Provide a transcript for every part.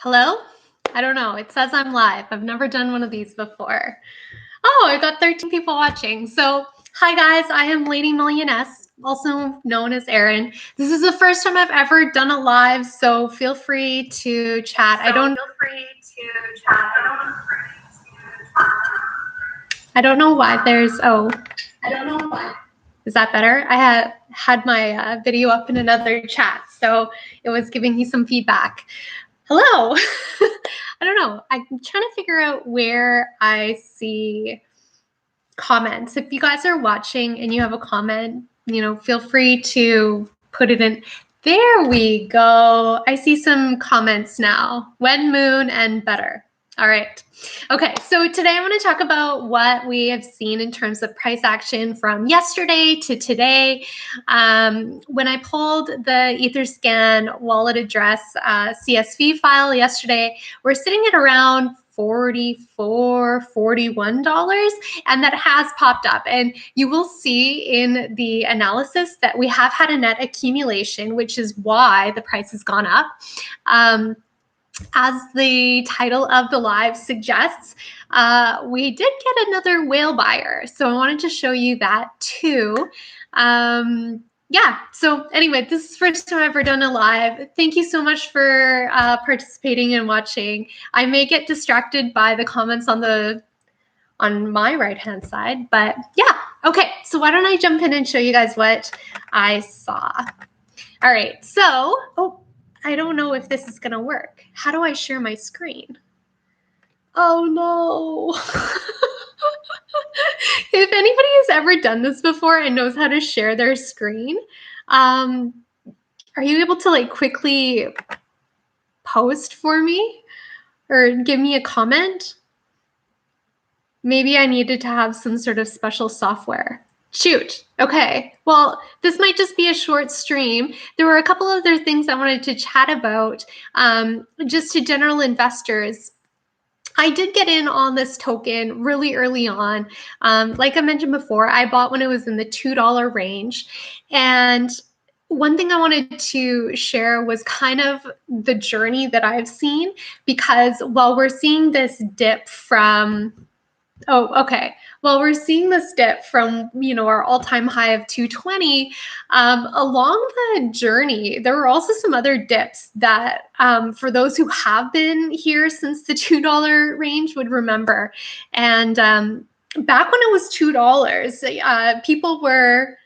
Hello? I don't know. It says I'm live. I've never done one of these before. Oh, I got 13 people watching. So, hi guys, I am Lady Millioness, also known as Erin. This is the first time I've ever done a live, so feel free to chat. I don't know why there's, I don't know why. Is that better? I had my video up in another chat, so it was giving me some feedback. Hello. I don't know. I'm trying to figure out where I see comments. If you guys are watching and you have a comment, feel free to put it in. There we go. I see some comments now. When, moon, and better. All right. Okay, so today I want to talk about what we have seen in terms of price action from yesterday to today. When I pulled the Etherscan wallet address CSV file yesterday, we're sitting at around $44, $41, and that has popped up. And you will see in the analysis that we have had a net accumulation, which is why the price has gone up. As the title of the live suggests, we did get another whale buyer. So I wanted to show you that too. Yeah, so anyway, this is the first time I've ever done a live. Thank you so much for participating and watching. I may get distracted by the comments on my right-hand side, but yeah, okay. So why don't I jump in and show you guys what I saw. All right, so, I don't know if this is gonna work. How do I share my screen? Oh no. If anybody has ever done this before and knows how to share their screen, are you able to quickly post for me or give me a comment? Maybe I needed to have some sort of special software. Shoot. Okay. Well, this might just be a short stream. There were a couple other things I wanted to chat about, just to general investors. I did get in on this token really early on. Like I mentioned before, I bought when it was in the $2 range. And one thing I wanted to share was kind of the journey that I've seen, because while we're seeing this dip from well, we're seeing this dip from, our all-time high of 220. Along the journey, there were also some other dips that, for those who have been here since the $2 range would remember. And back when it was $2, people were,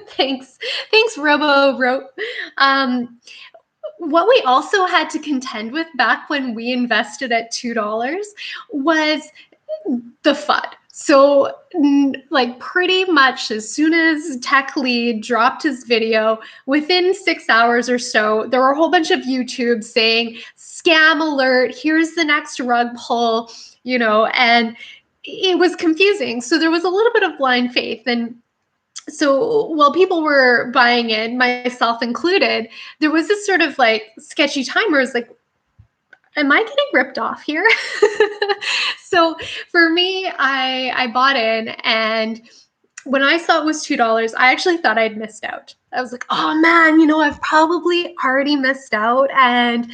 thanks, Robo. What we also had to contend with back when we invested at $2 was the FUD. So pretty much as soon as Tech Lead dropped his video, within 6 hours or so, there were a whole bunch of YouTube saying, scam alert, here's the next rug pull, and it was confusing. So there was a little bit of blind faith. And so while people were buying in, myself included, there was this sort of sketchy time where it's like, am I getting ripped off here? So for me, I bought in, and when I saw it was $2, I actually thought I'd missed out. I was like, oh man, I've probably already missed out, and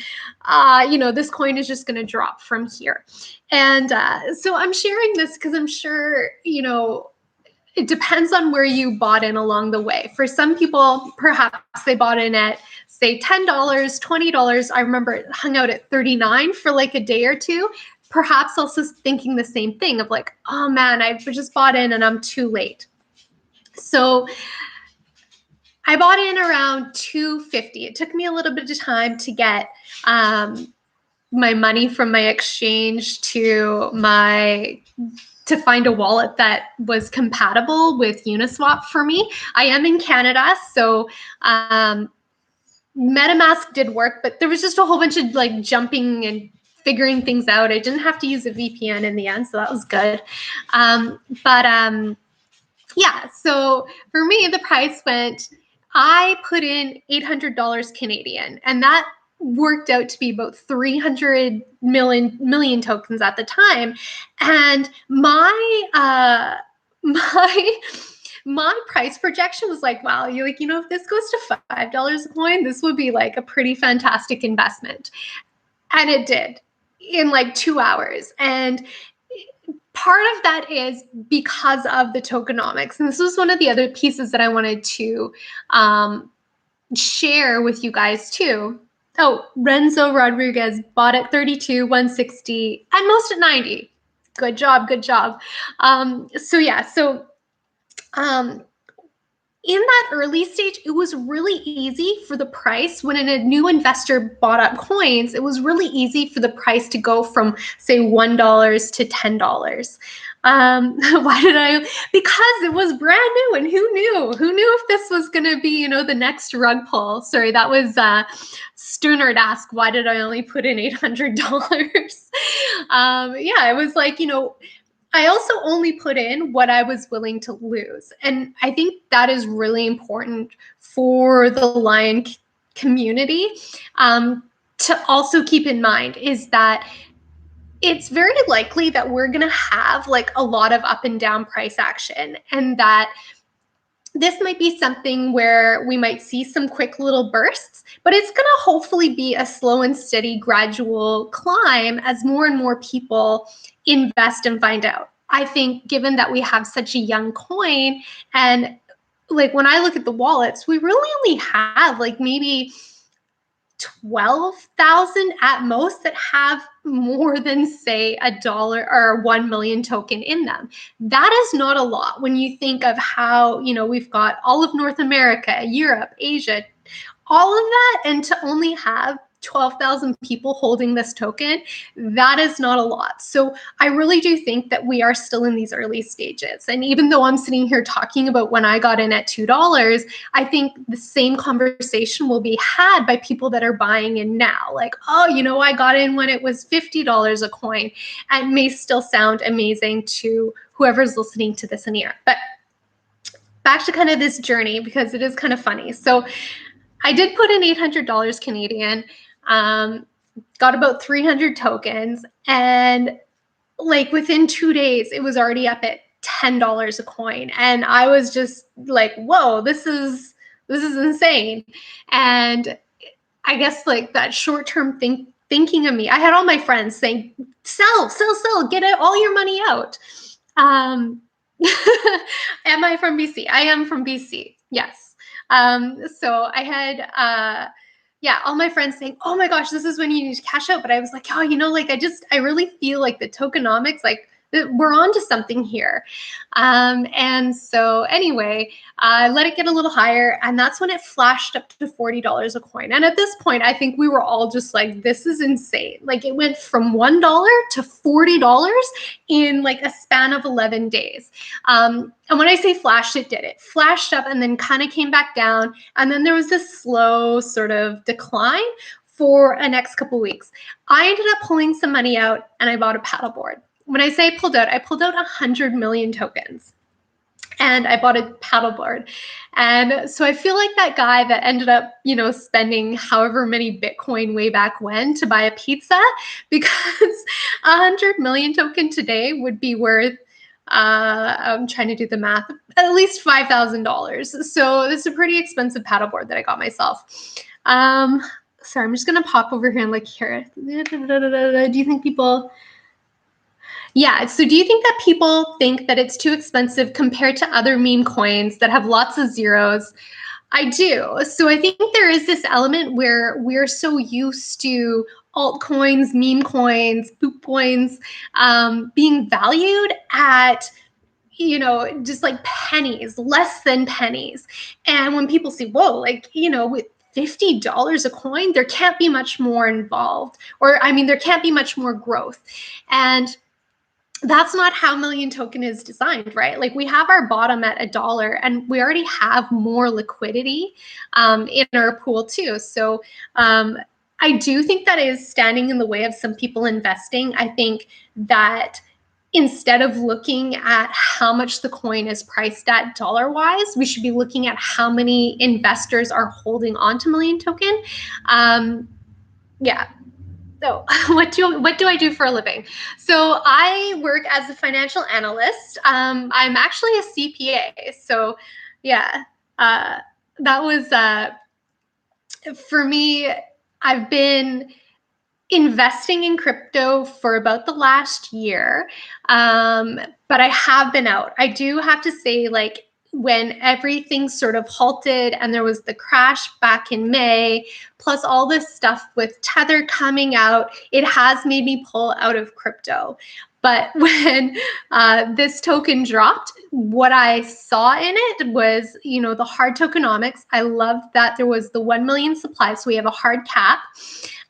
this coin is just gonna drop from here. And so I'm sharing this because I'm sure, it depends on where you bought in along the way. For some people, perhaps they bought in at, say, $10, $20. I remember it hung out at $39 for a day or two. Perhaps also thinking the same thing of oh man, I just bought in and I'm too late. So I bought in around $2.50. It took me a little bit of time to get my money from my exchange to find a wallet that was compatible with Uniswap for me. I am in Canada, so MetaMask did work, but there was just a whole bunch of jumping and figuring things out. I didn't have to use a VPN in the end, so that was good. Yeah, so for me, the price I put in $800 Canadian, and that worked out to be about 300 million tokens at the time. And my price projection was wow, if this goes to $5 a coin, this would be a pretty fantastic investment. And it did in like 2 hours. And part of that is because of the tokenomics. And this was one of the other pieces that I wanted to share with you guys too. Oh, Renzo Rodriguez bought at 32, 160, and most at 90. Good job, good job. So yeah, so um, in that early stage, it was really easy for the price when a new investor bought up coins, it was really easy for the price to go from say $1 to $10. Why did I? Because it was brand new, and who knew? Who knew if this was going to be, the next rug pull? Sorry, that was Sternard asked, why did I only put in $800? Yeah, it was like, I also only put in what I was willing to lose. And I think that is really important for the Lion community to also keep in mind, is that it's very likely that we're going to have like a lot of up and down price action, and that this might be something where we might see some quick little bursts, but it's going to hopefully be a slow and steady gradual climb as more and more people invest and find out. I think given that we have such a young coin, and like when I look at the wallets, we really only have like maybe 12,000 at most that have more than say $1 or 1 million token in them. That is not a lot when you think of how, we've got all of North America, Europe, Asia, all of that, and to only have 12,000 people holding this token, that is not a lot. So I really do think that we are still in these early stages. And even though I'm sitting here talking about when I got in at $2, I think the same conversation will be had by people that are buying in now. Like, oh, I got in when it was $50 a coin. And it may still sound amazing to whoever's listening to this in here. But back to kind of this journey, because it is kind of funny. So I did put in $800 Canadian, got about 300 tokens, and like within 2 days, it was already up at $10 a coin. And I was just like, whoa, this is insane. And I guess like that short-term thinking of me, I had all my friends saying, sell, get all your money out. Am I from BC? I am from BC. Yes. So I had, all my friends saying, oh my gosh, this is when you need to cash out. But I was like, oh, like I really feel like the tokenomics, like we're on to something here. And so anyway, I let it get a little higher, and that's when it flashed up to $40 a coin. And at this point, I think we were all just like, this is insane. Like it went from $1 to $40 in like a span of 11 days. And when I say flashed, it did. It flashed up and then kind of came back down. And then there was this slow sort of decline for a next couple weeks. I ended up pulling some money out, and I bought a paddleboard. When I say pulled out, I pulled out 100 million tokens, and I bought a paddleboard. And so I feel like that guy that ended up, spending however many Bitcoin way back when to buy a pizza, because 100 million token today would be worth, I'm trying to do the math, at least $5,000. So it's a pretty expensive paddleboard that I got myself. Sorry, I'm just going to pop over here and look here. Do you think people... Yeah, so do you think that people think that it's too expensive compared to other meme coins that have lots of zeros? I do. So I think there is this element where we're so used to altcoins, meme coins, poop coins being valued at, just like pennies, less than pennies. And when people say, whoa, like, with $50 a coin, there can't be much more involved. Or, there can't be much more growth. And that's not how Million Token is designed, right? Like we have our bottom at $1, and we already have more liquidity in our pool too. So I do think that is standing in the way of some people investing. I think that instead of looking at how much the coin is priced at dollar-wise, we should be looking at how many investors are holding on to Million Token. Yeah. So what do I do for a living? So I work as a financial analyst. I'm actually a CPA. So yeah, that was for me. I've been investing in crypto for about the last year, but I have been out. I do have to say, like, when everything sort of halted and there was the crash back in May, plus all this stuff with Tether coming out, it has made me pull out of crypto. But when this token dropped, what I saw in it was, the hard tokenomics. I love that there was the 1 million supply, so we have a hard cap.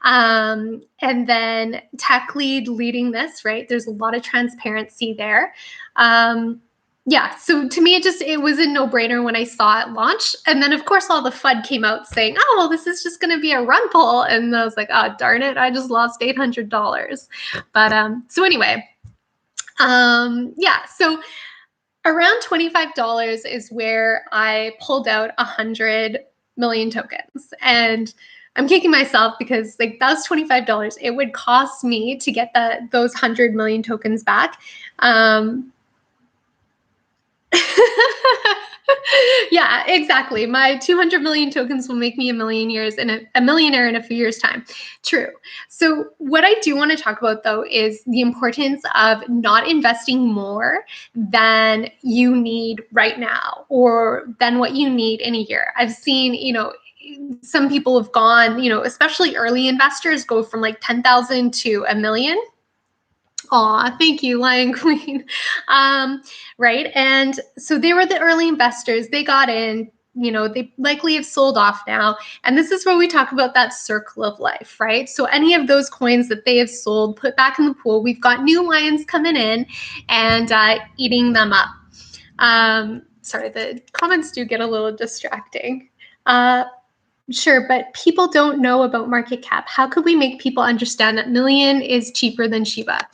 And then tech lead leading this, right? There's a lot of transparency there. Yeah, so to me, it was a no-brainer when I saw it launch. And then, of course, all the FUD came out saying, oh, well, this is just going to be a run pull. And I was like, oh, darn it, I just lost $800. But so anyway, yeah, so around $25 is where I pulled out 100 million tokens. And I'm kicking myself because, like, that was $25. It would cost me to get those 100 million tokens back. Yeah, exactly. My 200 million tokens will make me a millionaire in a few years' time. True. So what I do want to talk about, though, is the importance of not investing more than you need right now or than what you need in a year. I've seen, some people have gone, especially early investors go from like 10,000 to a million. Aw, thank you, Lion Queen. Right. And so they were the early investors. They got in, they likely have sold off now. And this is where we talk about that circle of life, right? So any of those coins that they have sold, put back in the pool, we've got new lions coming in and eating them up. Sorry, the comments do get a little distracting. Sure, but people don't know about market cap. How could we make people understand that million is cheaper than Shiba?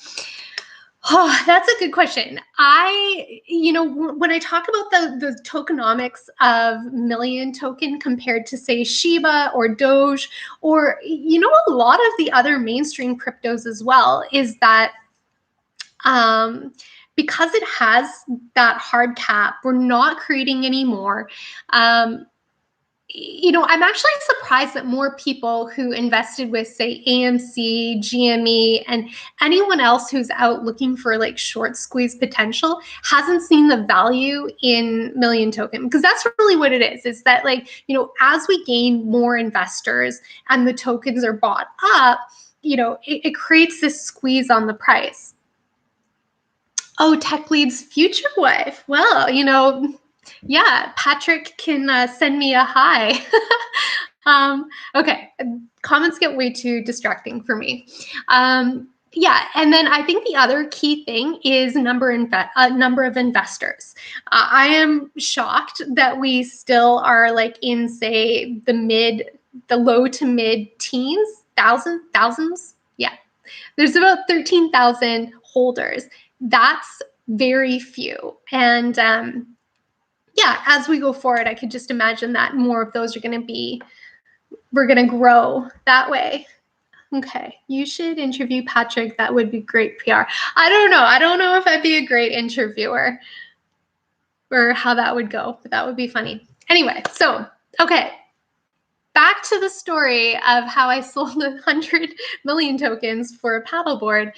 Oh, that's a good question. When I talk about the tokenomics of million token compared to, say, Shiba or Doge, or, a lot of the other mainstream cryptos as well, is that because it has that hard cap, we're not creating any more. I'm actually surprised that more people who invested with, say, AMC, GME, and anyone else who's out looking for like short squeeze potential hasn't seen the value in million token, because that's really what it is that, like, as we gain more investors and the tokens are bought up, it creates this squeeze on the price. Oh, tech lead's future wife. Well, yeah, Patrick can send me a hi. Okay, comments get way too distracting for me. Yeah, and then I think the other key thing is number of investors. I am shocked that we still are like in, say, the low to mid teens, thousands. Yeah, there's about 13,000 holders. That's very few, and yeah, as we go forward, I could just imagine that more of those we're going to grow that way. Okay, you should interview Patrick. That would be great PR. I don't know. I don't know if I'd be a great interviewer or how that would go, but that would be funny. Anyway, so, okay, back to the story of how I sold 100 million tokens for a paddleboard.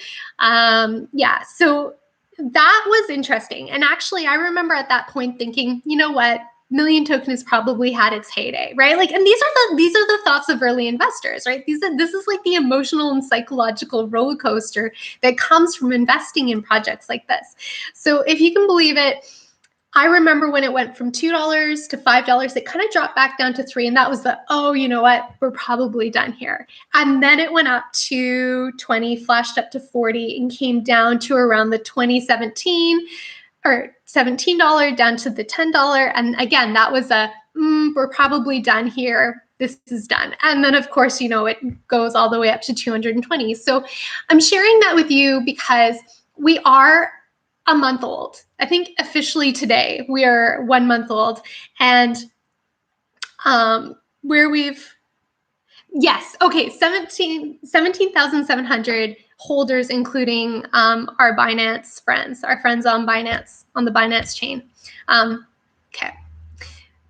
Yeah, so that was interesting. And actually, I remember at that point thinking, you know what? Million token has probably had its heyday, right? Like, and these are the thoughts of early investors, right? This is like the emotional and psychological roller coaster that comes from investing in projects like this. So if you can believe it, I remember when it went from $2 to $5, it kind of dropped back down to $3. And that was oh, you know what? We're probably done here. And then it went up to 20, flashed up to 40, and came down to around the 2017 or $17 down to the $10. And again, that was we're probably done here. This is done. And then, of course, it goes all the way up to 220. So I'm sharing that with you because we are a month old. I think officially today we are 1 month old, and yes, okay, 17,700 holders, including our Binance friends, our friends on Binance, on the Binance chain. Okay.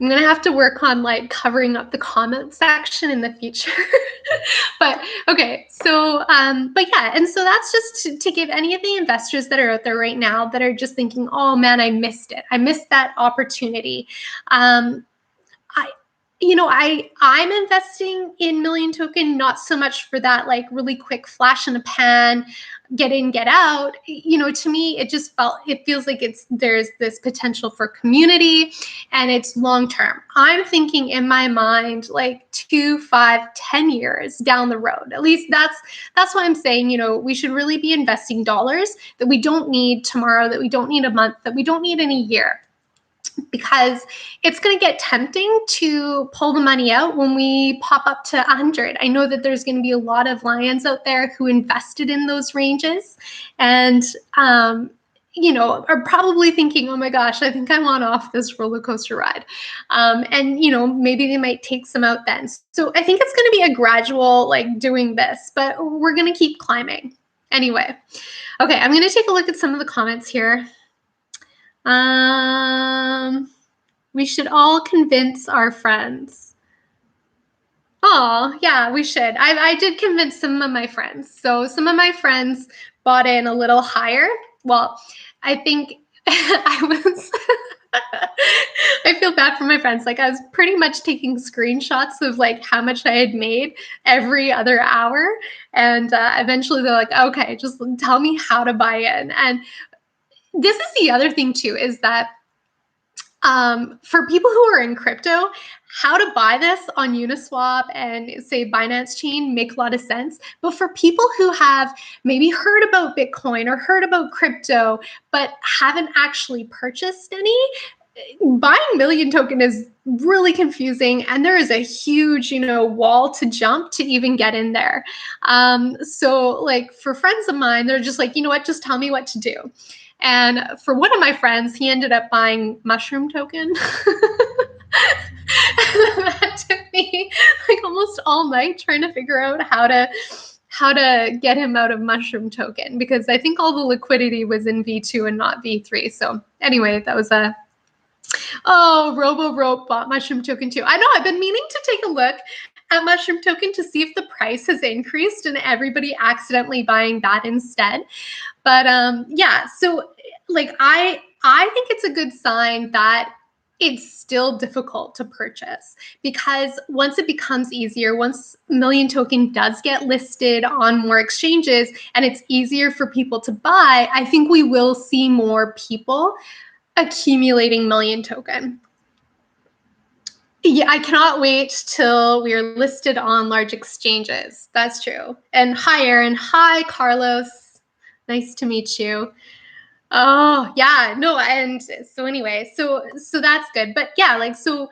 I'm gonna have to work on like covering up the comment section in the future. But okay, so but yeah, and so that's just to give any of the investors that are out there right now that are just thinking, oh man, I missed it. I missed that opportunity. I I'm investing in Million Token, not so much for that like really quick flash in the pan, get in, get out. To me, it feels like there's this potential for community and it's long term. I'm thinking in my mind like 2, 5, 10 years down the road. At least that's why I'm saying, we should really be investing dollars that we don't need tomorrow, that we don't need a month, that we don't need in a year, because it's going to get tempting to pull the money out when we pop up to 100. I know that there's going to be a lot of lions out there who invested in those ranges and, are probably thinking, oh my gosh, I think I want off this roller coaster ride. And, maybe they might take some out then. So I think it's going to be a gradual, like doing this, but we're going to keep climbing. Anyway, okay, I'm going to take a look at some of the comments here. We should all convince our friends. Oh, yeah, we should. I did convince some of my friends. So some of my friends bought in a little higher. Well, I think I was I feel bad for my friends. Like I was pretty much taking screenshots of like how much I had made every other hour. And eventually they're like, okay, just tell me how to buy in. And this is the other thing too, is that for people who are in crypto, how to buy this on Uniswap and say Binance Chain make a lot of sense. But for people who have maybe heard about Bitcoin or heard about crypto, but haven't actually purchased any, buying Million Token is really confusing, and there is a huge, wall to jump to even get in there. So like for friends of mine, they're just like, you know what, just tell me what to do. And for one of my friends, he ended up buying Mushroom Token. That took me like almost all night trying to figure out how to get him out of Mushroom Token, because I think all the liquidity was in V2 and not V3. So anyway, that was Robo Rope bought Mushroom Token too. I know, I've been meaning to take a look at Mushroom Token to see if the price has increased and everybody accidentally buying that instead. But yeah, so like I think it's a good sign that it's still difficult to purchase, because once it becomes easier, once Million Token does get listed on more exchanges and it's easier for people to buy, I think we will see more people accumulating Million Token. Yeah, I cannot wait till we are listed on large exchanges. That's true. And hi, Aaron. Hi, Carlos. Nice to meet you. Oh, yeah. No, and so anyway, so that's good. But yeah, like, so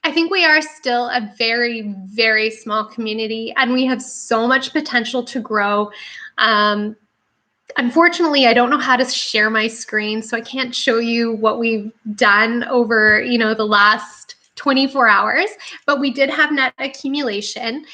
I think we are still a very, very small community, and we have so much potential to grow. Unfortunately, I don't know how to share my screen, so I can't show you what we've done over, the last 24 hours, but we did have net accumulation.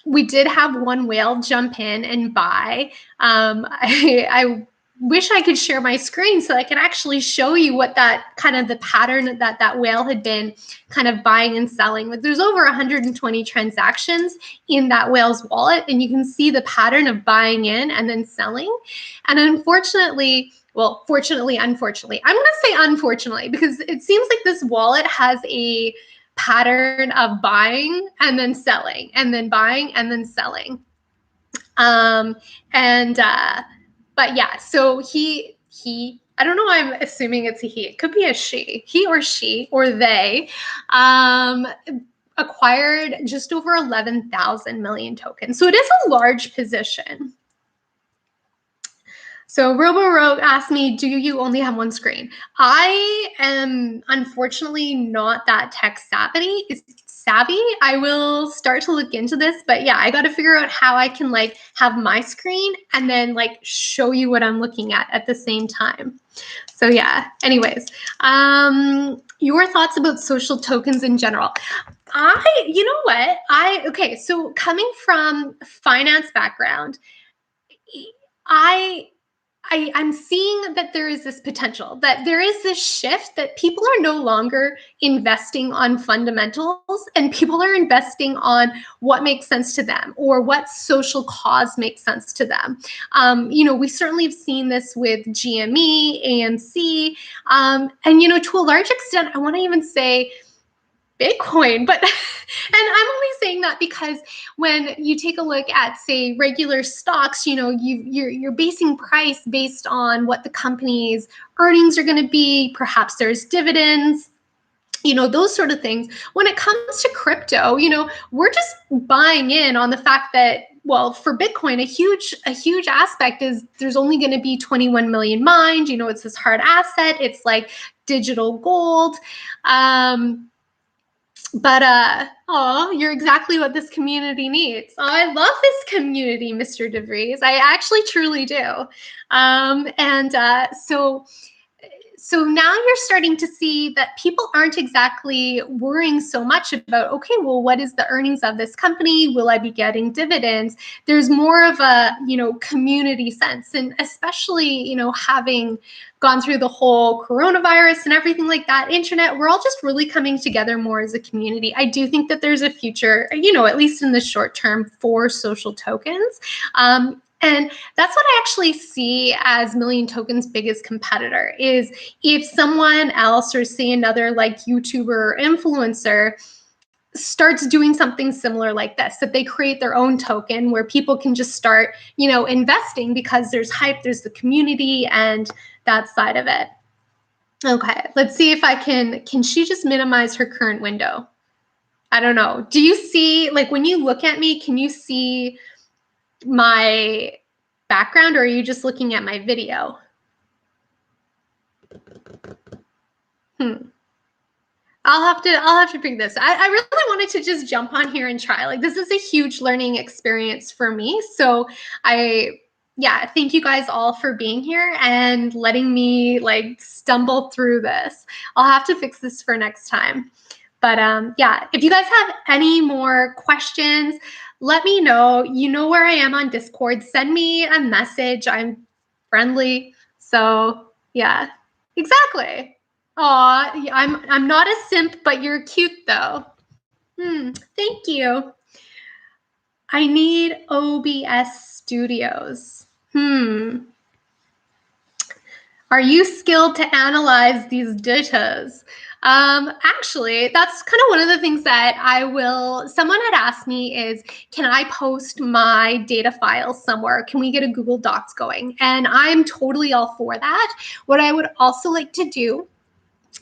We did have one whale jump in and buy. I wish I could share my screen so I can actually show you what that kind of the pattern that whale had been kind of buying and selling. Like there's over 120 transactions in that whale's wallet, and you can see the pattern of buying in and then selling. And unfortunately, well, fortunately, unfortunately, I'm going to say unfortunately, because it seems like this wallet has a pattern of buying and then selling and then buying and then selling. But yeah, so he, I don't know, I'm assuming it's a he. It could be a she, he or she or they, acquired just over 11,000 Million Tokens. So it is a large position. So RoboRogue asked me, do you only have one screen? I am unfortunately not that tech savvy. I will start to look into this, but yeah, I got to figure out how I can like have my screen and then like show you what I'm looking at the same time. So yeah, anyways, your thoughts about social tokens in general. You know what? Okay, so coming from finance background, I I'm seeing that there is this potential, that there is this shift that people are no longer investing on fundamentals and people are investing on what makes sense to them or what social cause makes sense to them. We certainly have seen this with GME, AMC, and to a large extent, I want to even say Bitcoin, but and I'm only saying that because when you take a look at, say, regular stocks, you're basing price based on what the company's earnings are going to be. Perhaps there's dividends, those sort of things. When it comes to crypto, we're just buying in on the fact that, well, for Bitcoin, a huge aspect is there's only going to be 21 million mined. It's this hard asset. It's like digital gold. But you're exactly what this community needs. Oh, I love this community, Mr. DeVries. I actually truly do. So now you're starting to see that people aren't exactly worrying so much about, okay, well, what is the earnings of this company? Will I be getting dividends? There's more of a, community sense. And especially, having gone through the whole coronavirus and everything like that, internet, we're all just really coming together more as a community. I do think that there's a future, at least in the short term, for social tokens. And that's what I actually see as Million Token's biggest competitor is if someone else or say another like YouTuber or influencer starts doing something similar like this, that they create their own token where people can just start, investing because there's hype, there's the community and that side of it. Okay, let's see if I can she just minimize her current window? I don't know. Do you see, like when you look at me, can you see my background or are you just looking at my video? I'll have to pick this. I really wanted to just jump on here and try. Like this is a huge learning experience for me. So thank you guys all for being here and letting me like stumble through this. I'll have to fix this for next time. But if you guys have any more questions, let me know. You know where I am on Discord. Send me a message. I'm friendly. So yeah, exactly. Aw, I'm not a simp, but you're cute though. Thank you. I need OBS Studios. Are you skilled to analyze these datas? Actually, that's kind of one of the things that someone had asked me is, can I post my data files somewhere? Can we get a Google Docs going? And I'm totally all for that. What I would also like to do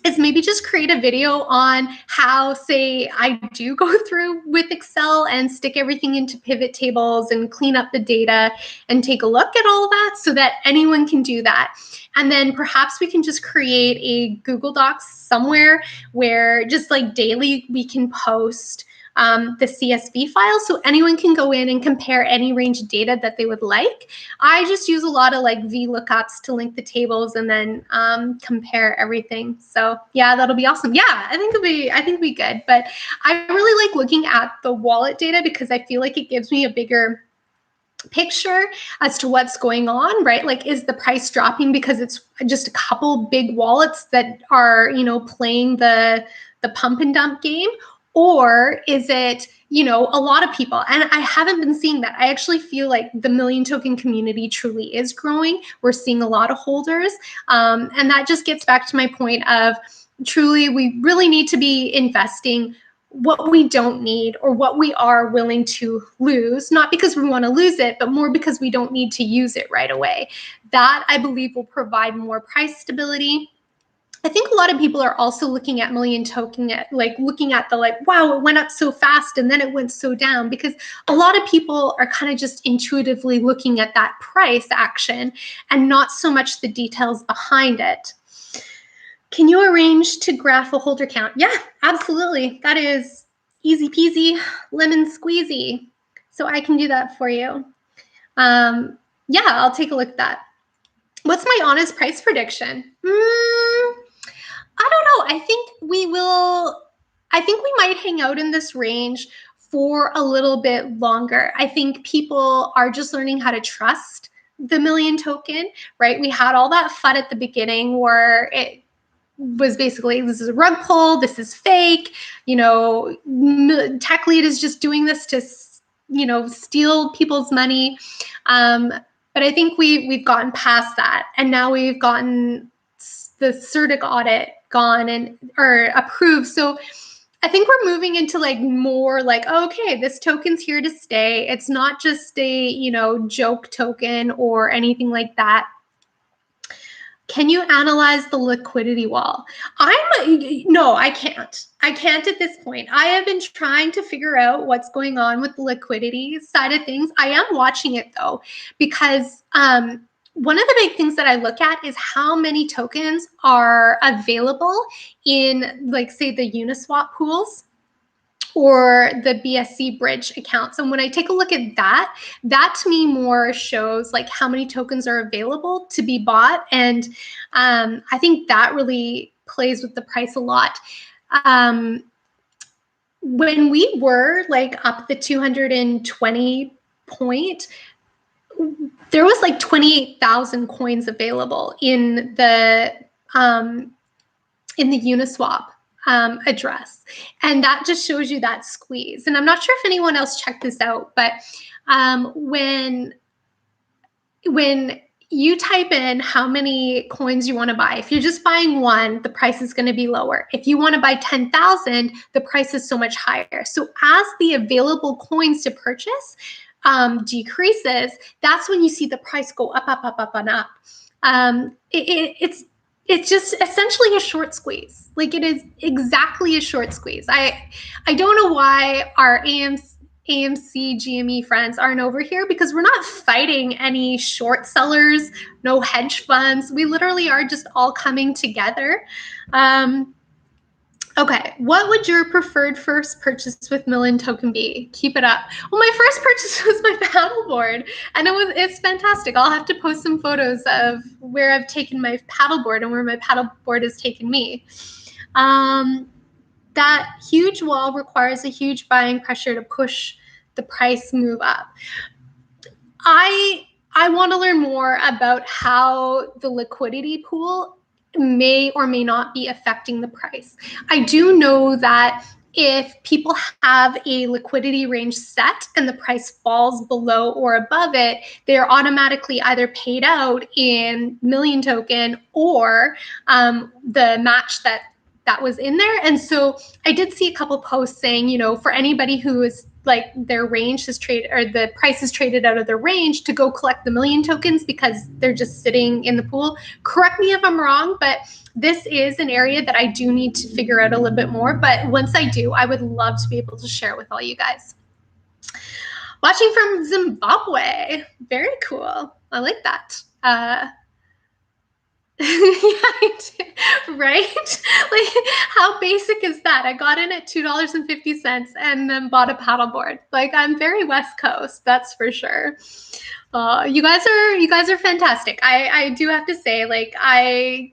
is maybe just create a video on how, say, I do go through with Excel and stick everything into pivot tables and clean up the data and take a look at all of that so that anyone can do that. And then perhaps we can just create a Google Docs somewhere where just like daily we can post the CSV file so anyone can go in and compare any range of data that they would like. I just use a lot of like VLOOKUPs to link the tables and then compare everything. So yeah, that'll be awesome. Yeah, I think it'll be good. But I really like looking at the wallet data because I feel like it gives me a bigger picture as to what's going on, right? Like, is the price dropping because it's just a couple big wallets that are, playing the pump and dump game? Or is it, a lot of people? And I haven't been seeing that. I actually feel like the Million Token community truly is growing. We're seeing a lot of holders. And that just gets back to my point of truly, we really need to be investing what we don't need or what we are willing to lose, not because we want to lose it, but more because we don't need to use it right away. That, I believe, will provide more price stability. I think a lot of people are also looking at Million Token, looking at the wow, it went up so fast and then it went so down, because a lot of people are kind of just intuitively looking at that price action and not so much the details behind it. Can you arrange to graph a holder count? Yeah, absolutely. That is easy peasy, lemon squeezy. So I can do that for you. Yeah, I'll take a look at that. What's my honest price prediction? I don't know. I think we might hang out in this range for a little bit longer. I think people are just learning how to trust the million token, right? We had all that FUD at the beginning where it was basically, this is a rug pull, this is fake, you know, tech lead is just doing this to, you know, steal people's money. But I think we've gotten past that, and now we've gotten the CERTIC audit gone and or approved. So I think we're moving into like more like, okay, this token's here to stay. It's not just a, you know, joke token or anything like that. Can you analyze the liquidity wall? No, I can't. I can't at this point. I have been trying to figure out what's going on with the liquidity side of things. I am watching it though, because one of the big things that I look at is how many tokens are available in, like, say, the Uniswap pools or the BSC bridge accounts. And when I take a look at that, that to me more shows like how many tokens are available to be bought. And I think that really plays with the price a lot. When we were like up the 220 point, there was like 28,000 coins available in the Uniswap address. And that just shows you that squeeze. And I'm not sure if anyone else checked this out, but when you type in how many coins you want to buy, if you're just buying one, the price is going to be lower. If you want to buy 10,000, the price is so much higher. So as the available coins to purchase decreases, that's when you see the price go up, up, up, up, and up. It's just essentially a short squeeze. Like, it is exactly a short squeeze. I don't know why our AMC GME friends aren't over here, because we're not fighting any short sellers, no hedge funds. We literally are just all coming together. Okay, what would your preferred first purchase with Million Token be? Keep it up. Well, my first purchase was my paddleboard, and it's fantastic. I'll have to post some photos of where I've taken my paddleboard and where my paddleboard has taken me. That huge wall requires a huge buying pressure to push the price move up. I want to learn more about how the liquidity pool may or may not be affecting the price. I do know that if people have a liquidity range set and the price falls below or above it, they're automatically either paid out in Million Token or the match that was in there. And so I did see a couple posts saying, you know, for anybody who is like their range has traded, or the price is traded out of their range, to go collect the Million Tokens because they're just sitting in the pool. Correct me if I'm wrong, but this is an area that I do need to figure out a little bit more. But once I do, I would love to be able to share with all you guys. Watching from Zimbabwe. Very cool. I like that. Right? Like, how basic is that? I got in at $2.50 and then bought a paddleboard. Like, I'm very West Coast, that's for sure. You guys are fantastic. I do have to say, like, I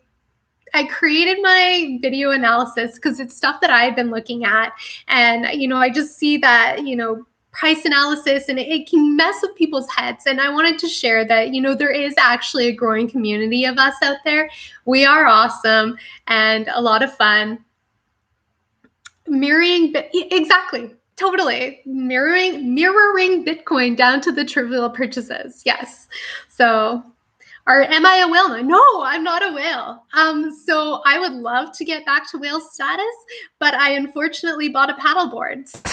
created my video analysis because it's stuff that I've been looking at, and you know, I just see that, you know, price analysis, and it can mess with people's heads. And I wanted to share that, you know, there is actually a growing community of us out there. We are awesome and a lot of fun. Exactly, totally. Mirroring Bitcoin down to the trivial purchases. Yes. So, or am I a whale? No, I'm not a whale. So I would love to get back to whale status, but I unfortunately bought a paddleboard. So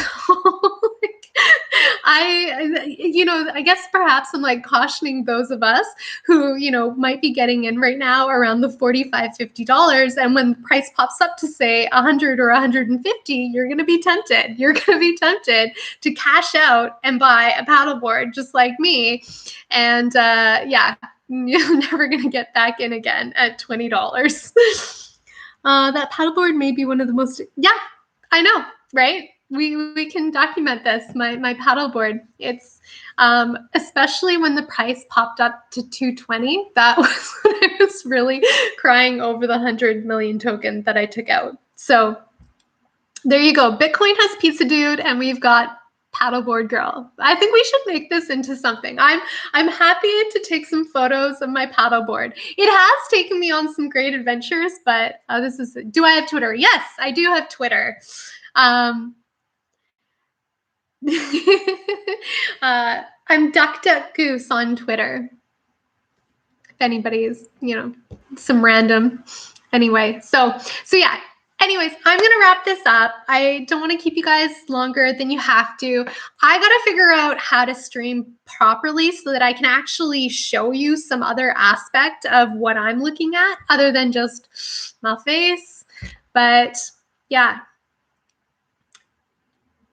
you know, I guess perhaps I'm like cautioning those of us who, you know, might be getting in right now around the $45, $50. And when the price pops up to say 100 or 150, you're going to be tempted. You're going to be tempted to cash out and buy a paddleboard just like me. And yeah, you're never going to get back in again at $20. That paddleboard may be one of the most, yeah, I know, right? We can document this, my paddleboard. It's, especially when the price popped up to 220, that was when I was really crying over the 100 million token that I took out. So there you go. Bitcoin has Pizza Dude, and we've got paddleboard girl. I think we should make this into something. I'm happy to take some photos of my paddleboard. It has taken me on some great adventures, but do I have Twitter? Yes, I do have Twitter. I'm Duck Duck Goose on Twitter. If anybody's, some random. Anyway, so yeah. Anyways, I'm gonna wrap this up. I don't want to keep you guys longer than you have to. I gotta figure out how to stream properly so that I can actually show you some other aspect of what I'm looking at other than just my face. But yeah.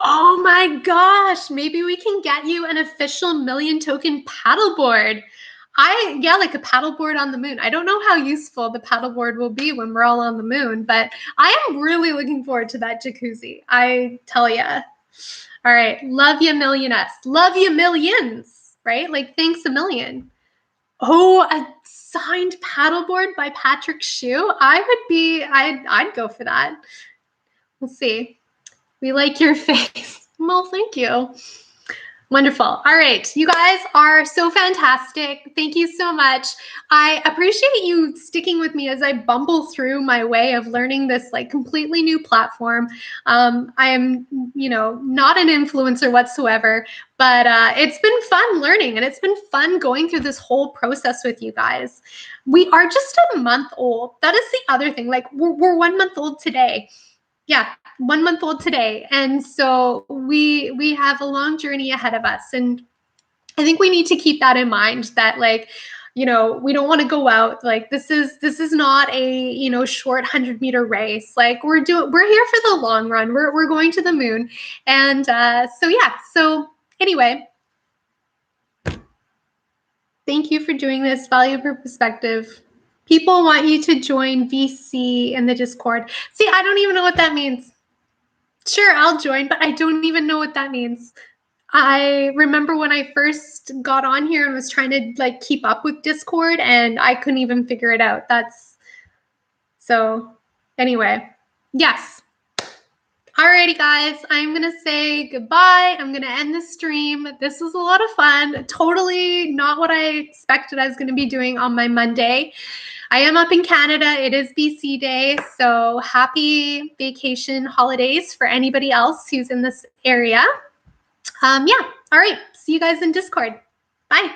Oh my gosh, maybe we can get you an official 1,000,000 token paddleboard. Like a paddleboard on the moon. I don't know how useful the paddleboard will be when we're all on the moon, but I am really looking forward to that jacuzzi. I tell ya. All right, love you, millioness. Love you, millions, right? Like, thanks a million. Oh, a signed paddleboard by Patrick Shue. I'd go for that. We'll see. We like your face. Well, thank you. Wonderful. All right. You guys are so fantastic. Thank you so much. I appreciate you sticking with me as I bumble through my way of learning this like completely new platform. I am, not an influencer whatsoever, but it's been fun learning and it's been fun going through this whole process with you guys. We are just a month old. That is the other thing. Like we're 1 month old today. Yeah, 1 month old today. And so we have a long journey ahead of us. And I think we need to keep that in mind that we don't want to go out. Like this is not a, short 100-meter race. Like we're here for the long run. We're going to the moon. And so anyway, thank you for doing this. Value per perspective. People want you to join VC in the Discord. See, I don't even know what that means. Sure, I'll join, but I don't even know what that means. I remember when I first got on here and was trying to keep up with Discord and I couldn't even figure it out. So anyway, yes. Alrighty guys, I'm gonna say goodbye. I'm gonna end the stream. This was a lot of fun. Totally not what I expected I was gonna be doing on my Monday. I am up in Canada. It is BC Day, so happy vacation holidays for anybody else who's in this area. All right. See you guys in Discord. Bye.